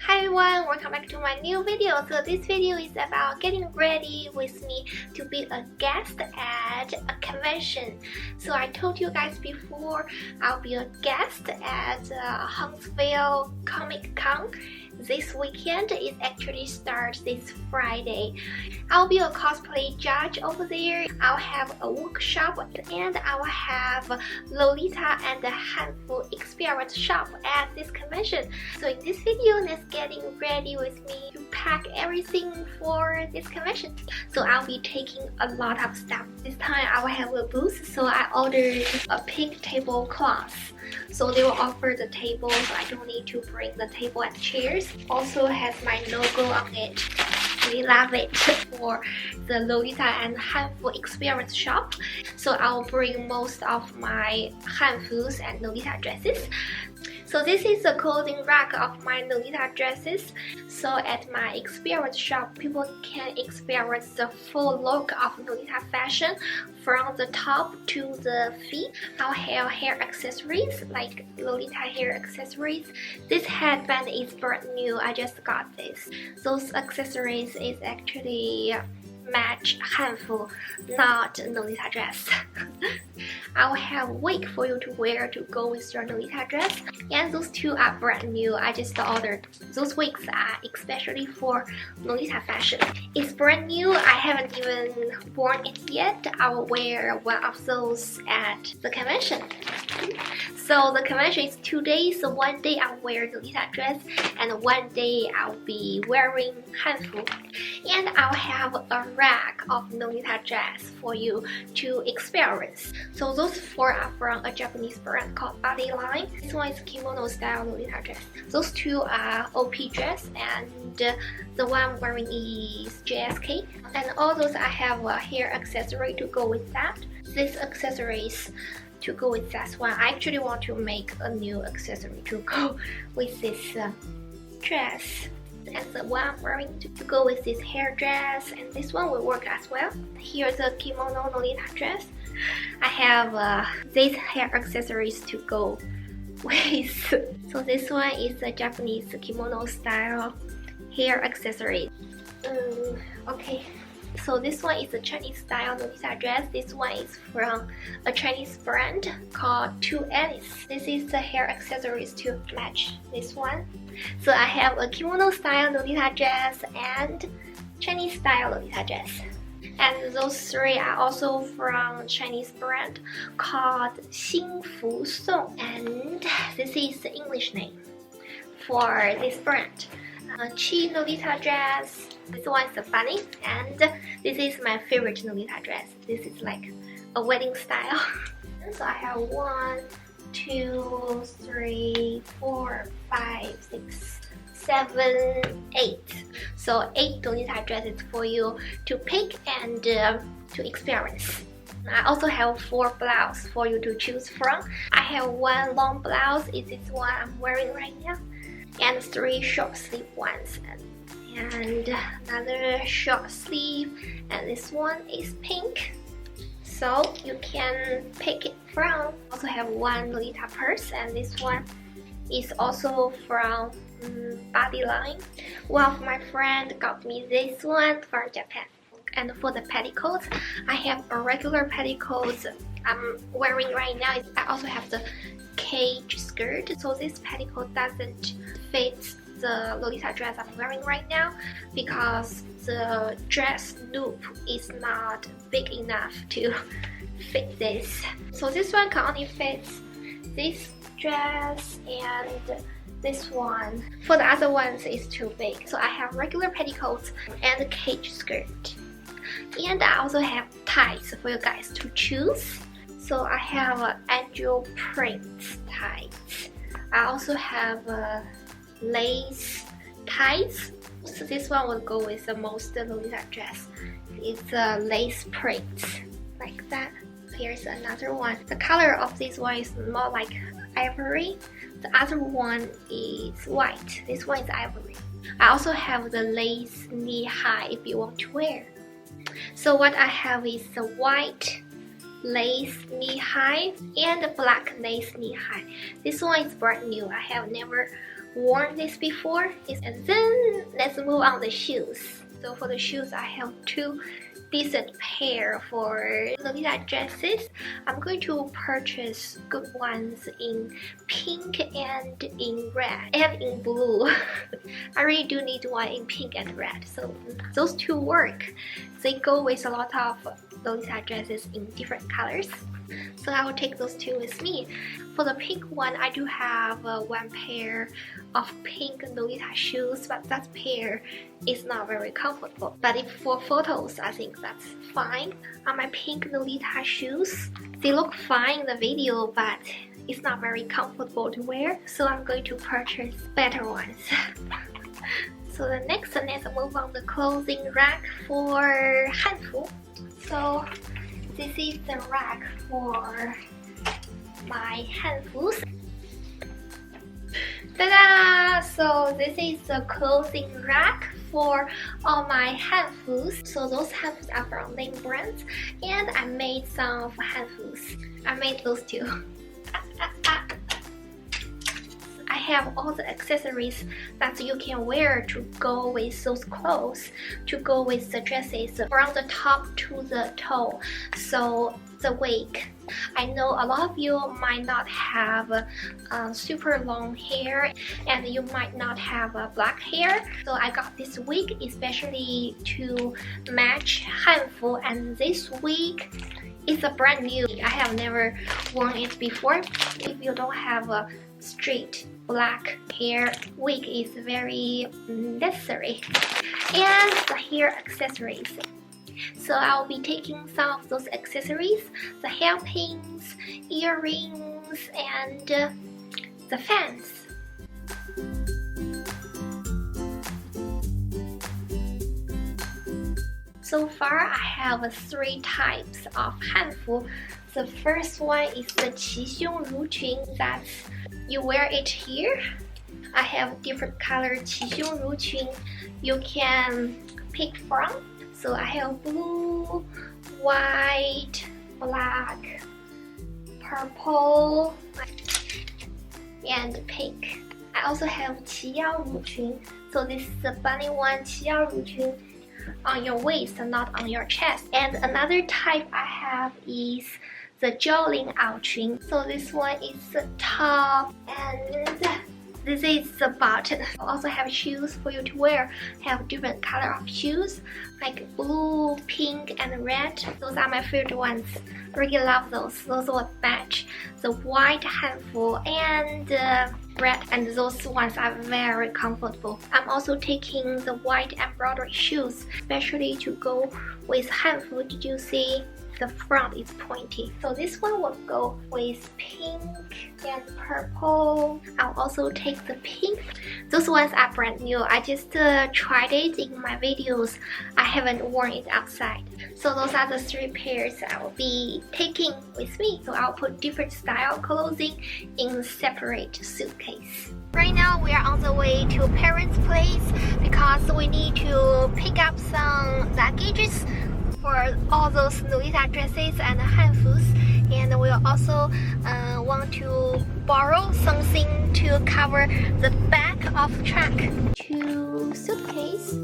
Hi everyone, welcome back to my new video. So this video is about getting ready with me to be a guest at a convention. So I told you guys before I'll be a guest at Huntsville Comic Con. This weekend. It actually starts this Friday. I'll be a cosplay judge over there. I'll have a workshop and I'll have Lolita and hanfu experience shop at this convention. So in this video, let's getting ready with me to pack everything for this convention. So I'll be taking a lot of stuff. This time I will have a booth, so I ordered a pink tablecloth. So they will offer the table, so I don't need to bring the table and chairs. Also has my logo on it. We love it for the Lolita and hanfu experience shop. So I'll bring most of my hanfus and Lolita dresses. So this is the clothing rack of my Lolita dresses. So at my experience shop, people can experience the full look of Lolita fashion from the top to the feet. I'll have hair accessories like Lolita hair accessories. This headband is brand new. I just got this. Those accessories is actually match hanfu, not Lolita dress. I'll have wig for you to wear to go with your Lolita dress, and those two are brand new. I just ordered. Those wigs are especially for Lolita fashion. It's brand new. I haven't even worn it yet. I will wear one of those at the convention. So the convention is 2 days. So one day I'll wear Lolita dress, and one day I'll be wearing hanfu. And I'll have a rack of Lolita dress for you to experience. So those four are from a Japanese brand called Bodyline. This one is kimono style Lolita dress. Those two are OP dress, and the one I'm wearing is JSK. And all those I have a hair accessory to go with that. These accessories to go with that one. I actually want to make a new accessory to go with this dress. And the one I'm wearing to go with this hair dress, and this one will work as well. Here's a kimono Lolita dress. I have these hair accessories to go with. So this one is a Japanese kimono style hair accessory. Okay. So this one is a Chinese style Lolita dress. This one is from a Chinese brand called Two Alice. This is the hair accessories to match this one. So I have a kimono style Lolita dress and Chinese style Lolita dress. And those three are also from Chinese brand called Xingfu Song. And this is the English name for this brand. Chi Lolita dress. This one is a bunny, and this is my favorite Lolita dress. This is like a wedding style. So I have 1, 2, 3, 4, 5, 6, 7, 8. So 8 Lolita dresses for you to pick and to experience. I also have 4 blouses for you to choose from. I have 1 long blouse, is this one I'm wearing right now, and 3 short sleeve ones, and another short sleeve, and this one is pink. So you can pick it from. Also have 1 Lolita purse, and this one is also from Bodyline. One of my friends got me this one from Japan. And for the petticoats, I have a regular petticoats I'm wearing right now. I also have the cage skirt. So this petticoat doesn't fit the Lolita dress I'm wearing right now because the dress loop is not big enough to fit this. So this one can only fit this dress and this one. For the other ones, it's too big. So I have regular petticoats and a cage skirt. And I also have ties for you guys to choose. So I have angel print ties. I also have lace ties. So this one will go with the most Lolita dress. It's a lace print like that. Here's another one. The color of this one is more like ivory. The other one is white. This one is ivory. I also have the lace knee high if you want to wear. So what I have is the white lace knee high and the black lace knee high. This one is brand new. I have never worn this before. And then let's move on the shoes. So for the shoes, I have two decent pair for Lolita dresses. I'm going to purchase good ones in pink and in red and in blue. I really do need one in pink and red, so those two work. They go with a lot of Lolita dresses in different colors, so I will take those two with me. For the pink one, I do have one pair of pink Lolita shoes, but that pair is not very comfortable. But if for photos, I think that's fine. On my pink Lolita shoes, they look fine in the video, but it's not very comfortable to wear, so I'm going to purchase better ones. So the next one, let's move on the clothing rack for hanfu. So this is the rack for my hanfus. Ta-da! So this is the clothing rack for all my hanfus. So those hanfus are from name brands, and I made some hanfus. I made those two. I have all the accessories that you can wear to go with those clothes, to go with the dresses from the top to the toe. So the wig. I know a lot of you might not have super long hair, and you might not have black hair. So I got this wig especially to match hanfu, and this wig is a brand new. I have never worn it before. If you don't have a straight black hair, wig is very necessary. And the hair accessories. So I'll be taking some of those accessories, the hairpins, earrings, and the fans. So far, I have 3 types of hanfu. The first one is the 齐胸襦裙, that's you wear it here. I have different color 齐胸襦裙 you can pick from. So I have blue, white, black, purple, and pink. I also have 齐腰襦裙. So this is the bunny one, 齐腰襦裙 on your waist, not on your chest. And another type I have is the 交领袄裙. So this one is the top, and this is the bottom. I also have shoes for you to wear. I have different color of shoes, like blue, pink, and red. Those are my favorite ones. I really love those. Those will match the white hanfu and red, and those ones are very comfortable. I'm also taking the white embroidery shoes, especially to go with hanfu. Did you see? The front is pointy. So this one will go with pink and purple. I'll also take the pink. Those ones are brand new. I just tried it in my videos. I haven't worn it outside. So those are the 3 pairs I will be taking with me. So I'll put different style clothing in separate suitcase. Right now we are on the way to parents' place because we need to pick up some luggages for all those Lolita dresses and hanfus, and we'll also want to borrow something to cover the back of the truck. 2 suitcases.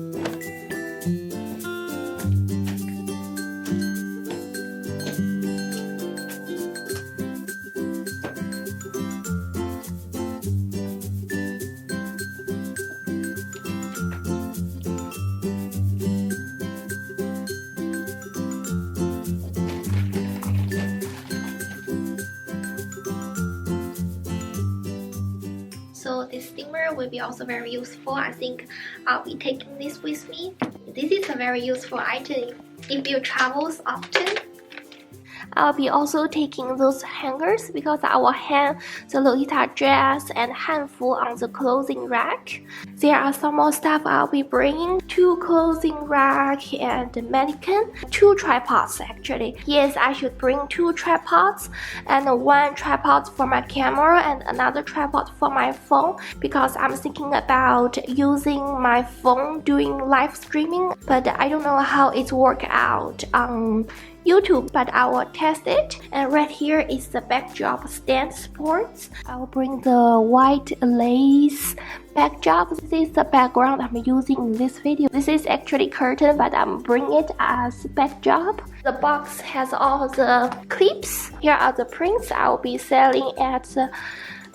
So this steamer will be also very useful. I think I'll be taking this with me. This is a very useful item if you travel often. I'll be also taking those hangers because I will hang the Lolita dress and hanfu on the clothing rack. There are some more stuff I'll be bringing: 2 clothing rack and mannequin, 2 tripods actually. Yes, I should bring 2 tripods, and 1 tripod for my camera and another tripod for my phone, because I'm thinking about using my phone doing live streaming, but I don't know how it works out on YouTube, but I will test it. And right here is the backdrop stand sports. I will bring the white lace backdrop. This is the background I'm using in this video. This is actually curtain, but I'm bringing it as backdrop. The box has all the clips. Here are the prints I will be selling at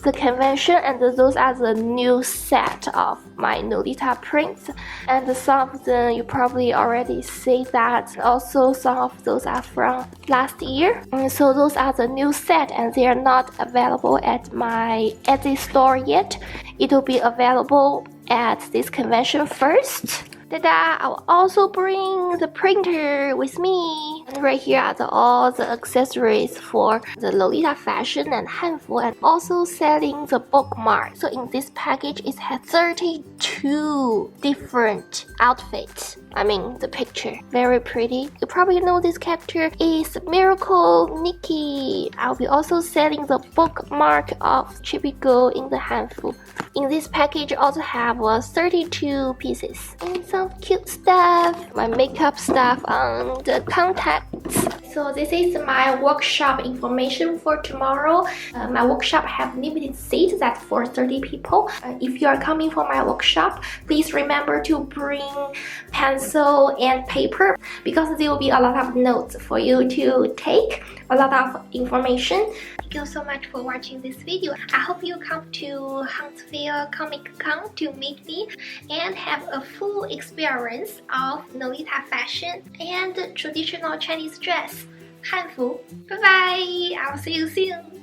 the convention, and those are the new set of my Lolita prints, and some of them you probably already see that. Also some of those are from last year, so those are the new set, and they are not available at my Etsy store yet. It will be available at this convention first. Ta-da! I will also bring the printer with me. And right here are all the accessories for the Lolita fashion and hanfu, and also selling the bookmark. So in this package, it has 32 different outfits. I mean, the picture, very pretty. You probably know this character is Miracle Nikki. I'll be also selling the bookmark of Chibi Girl in the hanfu. In this package, also have 32 pieces and some cute stuff, my makeup stuff on the contacts. So this is my workshop information for tomorrow. My workshop have limited seats, that's for 30 people. If you are coming for my workshop, please remember to bring pencil and paper, because there will be a lot of notes for you to take, a lot of information. Thank you so much for watching this video. I hope you come to Huntsville Comic Con to meet me and have a full experience of Lolita fashion and traditional Chinese dress, hanfu. Bye bye! I'll see you soon!